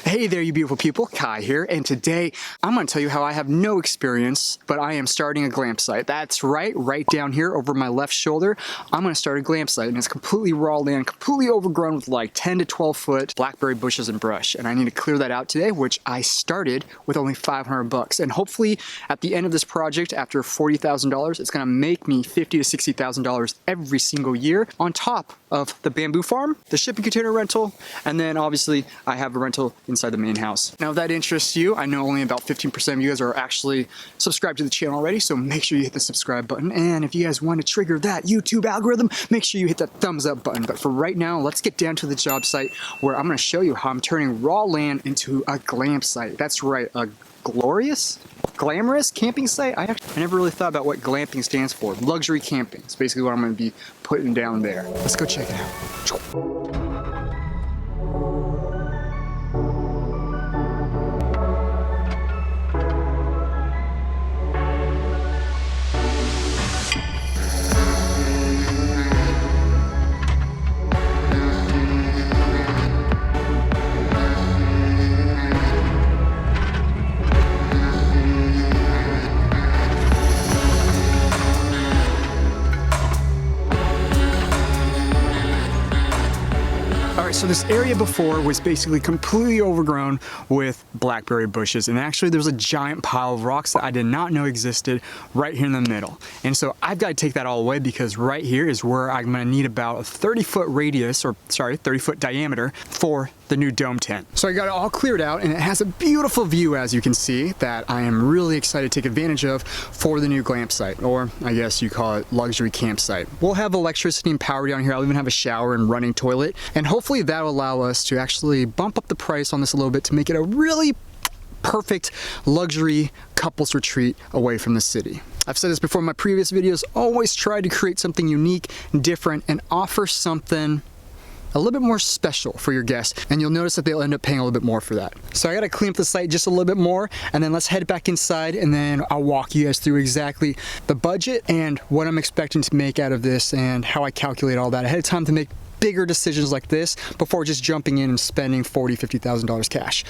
Hey there, you beautiful people, Kai here, and today I'm going to tell you how I have no experience, but I am starting a glamp site. That's right down here over my left shoulder, I'm going to start a glamp site, and it's completely raw land, completely overgrown with like 10 to 12 foot blackberry bushes and brush, and I need to clear that out today, which I started with only $500, and hopefully at the end of this project, after $40,000, it's going to make me $50,000 to $60,000 every single year, on top of the bamboo farm, the shipping container rental, and then obviously I have a rental inside the main house. Now if that interests you, I know only about 15% of you guys are actually subscribed to the channel already, so make sure you hit the subscribe button, and if you guys want to trigger that YouTube algorithm, make sure you hit that thumbs up button. But for right now, let's get down to the job site where I'm going to show you how I'm turning raw land into a glamp site. That's right, a glamorous camping site. I never really thought about what glamping stands for. Luxury camping. It's basically what I'm going to be putting down there. Let's go check it out. So this area before was basically completely overgrown with blackberry bushes, and actually there's a giant pile of rocks that I did not know existed right here in the middle. And so I've got to take that all away, because right here is where I'm going to need about a 30-foot radius, or sorry, 30-foot diameter for the new dome tent. So I got it all cleared out, and it has a beautiful view, as you can see, that I am really excited to take advantage of for the new glamp site, or I guess you call it luxury campsite. We'll have electricity and power down here. I'll even have a shower and running toilet, and hopefully that'll allow us to actually bump up the price on this a little bit to make it a really perfect luxury couples retreat away from the city. I've said this before in my previous videos, always try to create something unique, different, and offer something a little bit more special for your guests, and you'll notice that they'll end up paying a little bit more for that. So I gotta clean up the site just a little bit more, and then let's head back inside, and then I'll walk you guys through exactly the budget and what I'm expecting to make out of this, and how I calculate all that ahead of time to make bigger decisions like this before just jumping in and spending $40,000, $50,000 cash.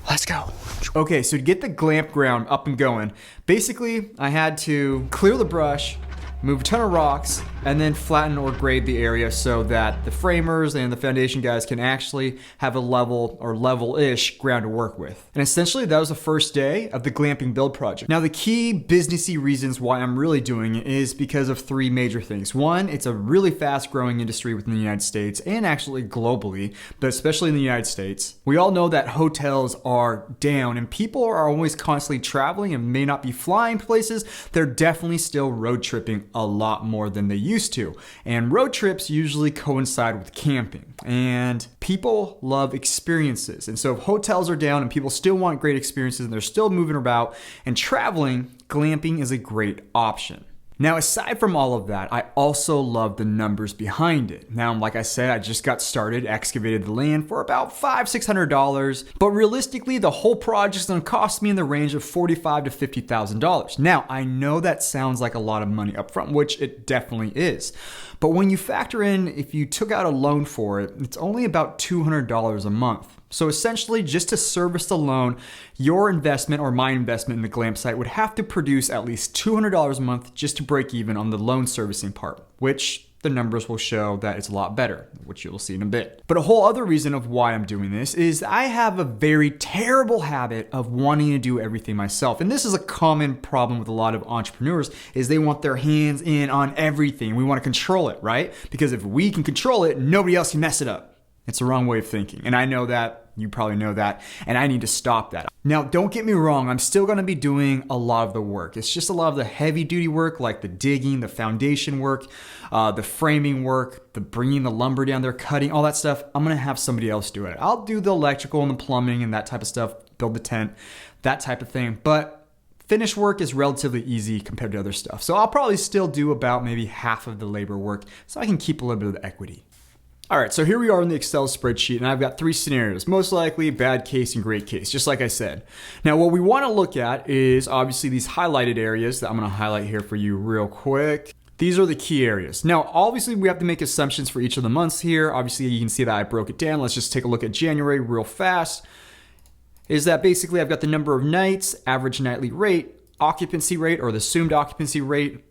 Let's go. Okay, so to get the glamp ground up and going, basically I had to clear the brush, move a ton of rocks, and then flatten or grade the area so that the framers and the foundation guys can actually have a level or level-ish ground to work with. And essentially that was the first day of the glamping build project. Now the key businessy reasons why I'm really doing it is because of three major things. One, it's a really fast growing industry within the United States and actually globally, but especially in the United States. We all know that hotels are down and people are always constantly traveling and may not be flying places. They're definitely still road tripping a lot more than they used to. And road trips usually coincide with camping. And people love experiences. And so if hotels are down and people still want great experiences and they're still moving about and traveling, glamping is a great option. Now, aside from all of that, I also love the numbers behind it. Now, like I said, I just got started, excavated the land for about $500-$600, but realistically, the whole project is gonna cost me in the range of $45,000 to $50,000. Now, I know that sounds like a lot of money up front, which it definitely is. But when you factor in, if you took out a loan for it, it's only about $200 a month. So essentially, just to service the loan, your investment or my investment in the glamp site would have to produce at least $200 a month just to break even on the loan servicing part, which the numbers will show that it's a lot better, which you'll see in a bit. But a whole other reason of why I'm doing this is I have a very terrible habit of wanting to do everything myself. And this is a common problem with a lot of entrepreneurs, is they want their hands in on everything. We want to control it, right? Because if we can control it, nobody else can mess it up. It's the wrong way of thinking. And I know that. You probably know that, and I need to stop that. Now, don't get me wrong, I'm still gonna be doing a lot of the work. It's just a lot of the heavy duty work, like the digging, the foundation work, the framing work, the bringing the lumber down there, cutting, all that stuff. I'm gonna have somebody else do it. I'll do the electrical and the plumbing and that type of stuff, build the tent, that type of thing. But finished work is relatively easy compared to other stuff. So I'll probably still do about maybe half of the labor work so I can keep a little bit of the equity. All right, so here we are in the Excel spreadsheet, and I've got three scenarios: most likely, bad case, and great case, just like I said. Now, what we want to look at is obviously these highlighted areas that I'm going to highlight here for you real quick. These are the key areas. Now, obviously, we have to make assumptions for each of the months here. Obviously, you can see that I broke it down. Let's just take a look at January real fast. is that basically I've got the number of nights, average nightly rate, occupancy rate or the assumed occupancy rate,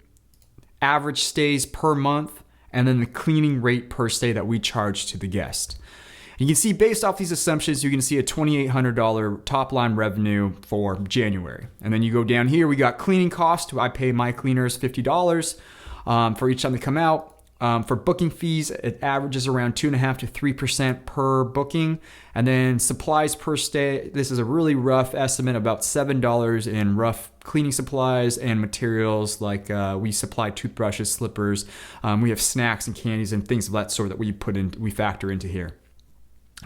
average stays per month, and then the cleaning rate per stay that we charge to the guest. You can see based off these assumptions, you can see a $2,800 top line revenue for January. And then you go down here, we got cleaning cost. I pay my cleaners $50 for each time they come out. For booking fees, it averages around 2.5% to 3% per booking. And then supplies per stay, this is a really rough estimate, about $7 in rough cleaning supplies and materials like we supply toothbrushes, slippers. We have snacks and candies and things of that sort that we factor into here.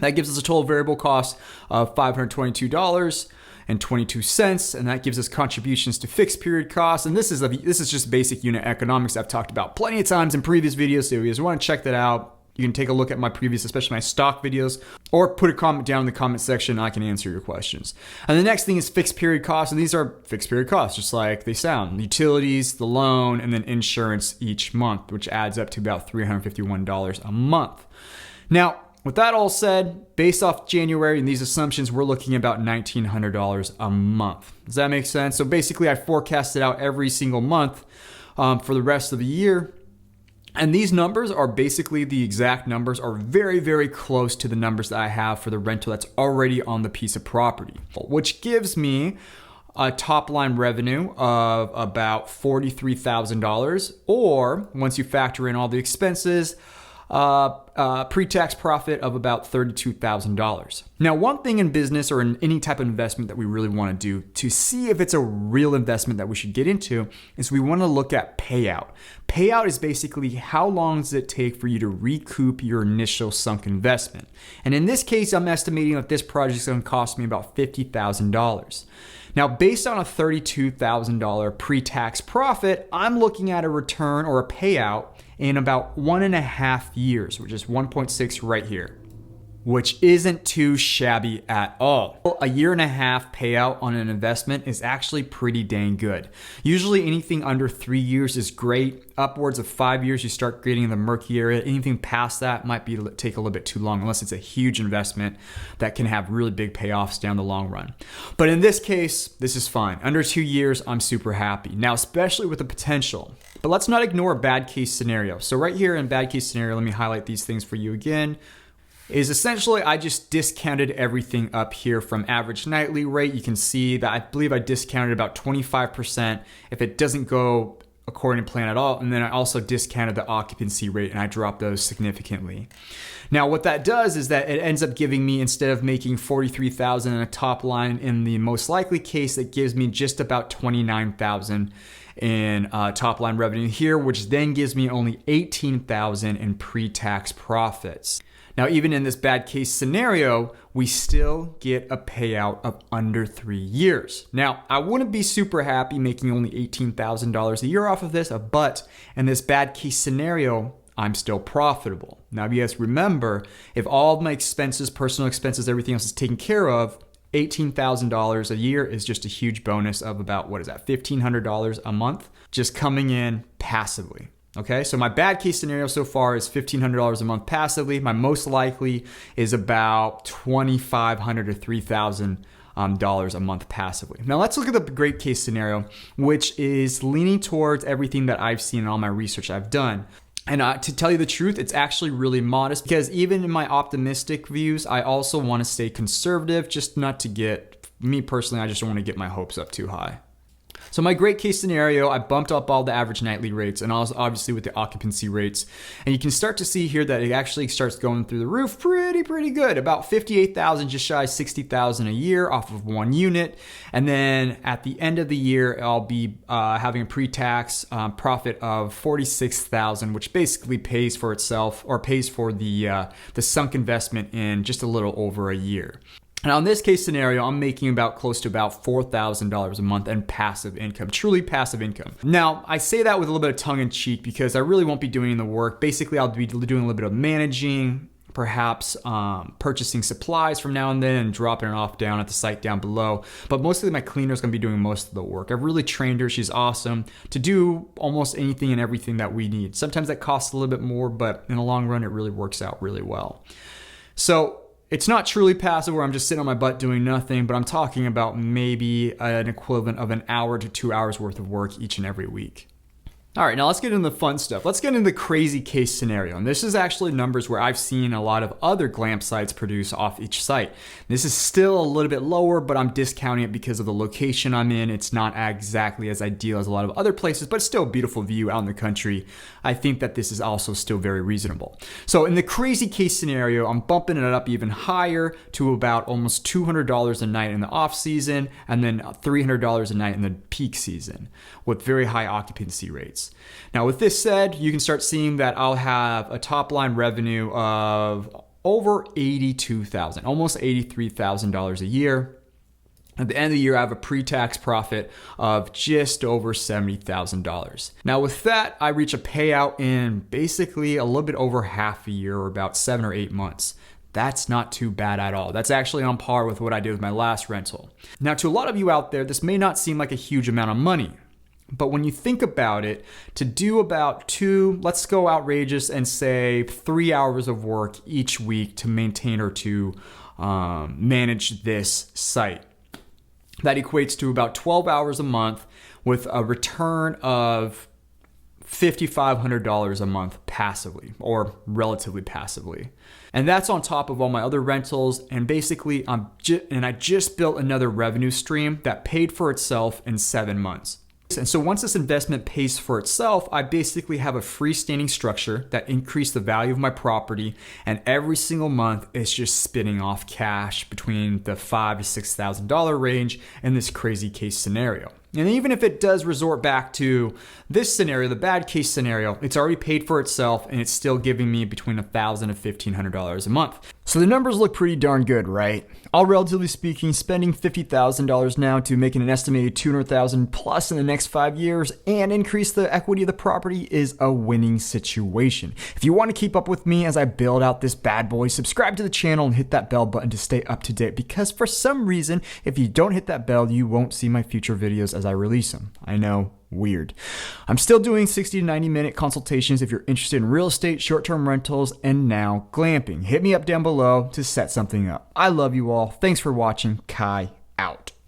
That gives us a total variable cost of $522.22, and that gives us contributions to fixed period costs. And this is just basic unit economics I've talked about plenty of times in previous videos. So if you guys want to check that out, you can take a look at my previous, especially my stock videos, or put a comment down in the comment section and I can answer your questions. And the next thing is fixed period costs, and these are fixed period costs, just like they sound. Utilities, the loan, and then insurance each month, which adds up to about $351 a month. Now, with that all said, based off January and these assumptions, we're looking at about $1,900 a month. Does that make sense? So basically, I forecasted out every single month for the rest of the year. And these numbers are basically the exact numbers, are very, very close to the numbers that I have for the rental that's already on the piece of property, which gives me a top line revenue of about $43,000, or once you factor in all the expenses, pre-tax profit of about $32,000. Now, one thing in business or in any type of investment that we really want to do to see if it's a real investment that we should get into is we want to look at payout. Payout is basically how long does it take for you to recoup your initial sunk investment. And in this case, I'm estimating that this project is going to cost me about $50,000. Now, based on a $32,000 pre-tax profit, I'm looking at a return or a payout in about 1.5 years, which is 1.6 right here, which isn't too shabby at all. A 1.5 year payout on an investment is actually pretty dang good. Usually anything under 3 years is great. Upwards of 5 years, you start getting in the murky area. Anything past that might take a little bit too long, unless it's a huge investment that can have really big payoffs down the long run. But in this case, this is fine. Under 2 years, I'm super happy. Now, especially with the potential. But let's not ignore a bad case scenario. So right here in bad case scenario, let me highlight these things for you again. Is essentially I just discounted everything up here from average nightly rate. You can see that I believe I discounted about 25% if it doesn't go according to plan at all. And then I also discounted the occupancy rate and I dropped those significantly. Now what that does is that it ends up giving me, instead of making $43,000 in a top line in the most likely case, it gives me just about $29,000 in top line revenue here, which then gives me only $18,000 in pre-tax profits. Now, even in this bad case scenario, we still get a payout of under 3 years. Now, I wouldn't be super happy making only $18,000 a year off of this, but in this bad case scenario, I'm still profitable. Now, if you guys remember, if all of my expenses, personal expenses, everything else is taken care of, $18,000 a year is just a huge bonus of about, $1,500 a month just coming in passively. Okay, so my bad case scenario so far is $1,500 a month passively. My most likely is about $2,500 to $3,000 a month passively. Now let's look at the great case scenario, which is leaning towards everything that I've seen in all my research I've done. And to tell you the truth, it's actually really modest, because even in my optimistic views, I also want to stay conservative, just not to get, me personally, I just don't want to get my hopes up too high. So my great case scenario, I bumped up all the average nightly rates and also obviously with the occupancy rates. And you can start to see here that it actually starts going through the roof pretty good. About 58,000, just shy of 60,000 a year off of one unit. And then at the end of the year, I'll be having a pre-tax profit of 46,000, which basically pays for itself, or pays for the sunk investment in just a little over a year. Now in this case scenario, I'm making about close to about $4,000 a month in passive income, truly passive income. Now I say that with a little bit of tongue in cheek because I really won't be doing the work. Basically, I'll be doing a little bit of managing, perhaps purchasing supplies from now and then and dropping it off down at the site down below. But mostly my cleaner is going to be doing most of the work. I've really trained her. She's awesome to do almost anything and everything that we need. Sometimes that costs a little bit more, but in the long run, it really works out really well. So it's not truly passive where I'm just sitting on my butt doing nothing, but I'm talking about maybe an equivalent of an hour to 2 hours worth of work each and every week. All right, now let's get into the fun stuff. Let's get into the crazy case scenario. And this is actually numbers where I've seen a lot of other glamp sites produce off each site. This is still a little bit lower, but I'm discounting it because of the location I'm in. It's not exactly as ideal as a lot of other places, but still a beautiful view out in the country. I think that this is also still very reasonable. So in the crazy case scenario, I'm bumping it up even higher to about almost $200 a night in the off season, and then $300 a night in the peak season with very high occupancy rates. Now, with this said, you can start seeing that I'll have a top line revenue of over $82,000, almost $83,000 a year. At the end of the year, I have a pre-tax profit of just over $70,000. Now, with that, I reach a payout in basically a little bit over half a year, or about 7 or 8 months. That's not too bad at all. That's actually on par with what I did with my last rental. Now, to a lot of you out there, this may not seem like a huge amount of money. But when you think about it, to do about let's go outrageous and say 3 hours of work each week to maintain or to manage this site, that equates to about 12 hours a month with a return of $5,500 a month passively, or relatively passively. And that's on top of all my other rentals. And basically, I just built another revenue stream that paid for itself in 7 months. And so once this investment pays for itself, I basically have a freestanding structure that increased the value of my property, and every single month it's just spitting off cash between the $5,000 to $6,000 range in this crazy case scenario. And even if it does resort back to this scenario, the bad case scenario, it's already paid for itself and it's still giving me between $1,000 and $1,500 a month. So the numbers look pretty darn good, right? All relatively speaking, spending $50,000 now to making an estimated $200,000 plus in the next 5 years and increase the equity of the property is a winning situation. If you want to keep up with me as I build out this bad boy, subscribe to the channel and hit that bell button to stay up to date, because for some reason, if you don't hit that bell, you won't see my future videos as I release them. I know, weird. I'm still doing 60 to 90 minute consultations if you're interested in real estate, short-term rentals, and now glamping. Hit me up down below to set something up. I love you all. Thanks for watching. Kai out.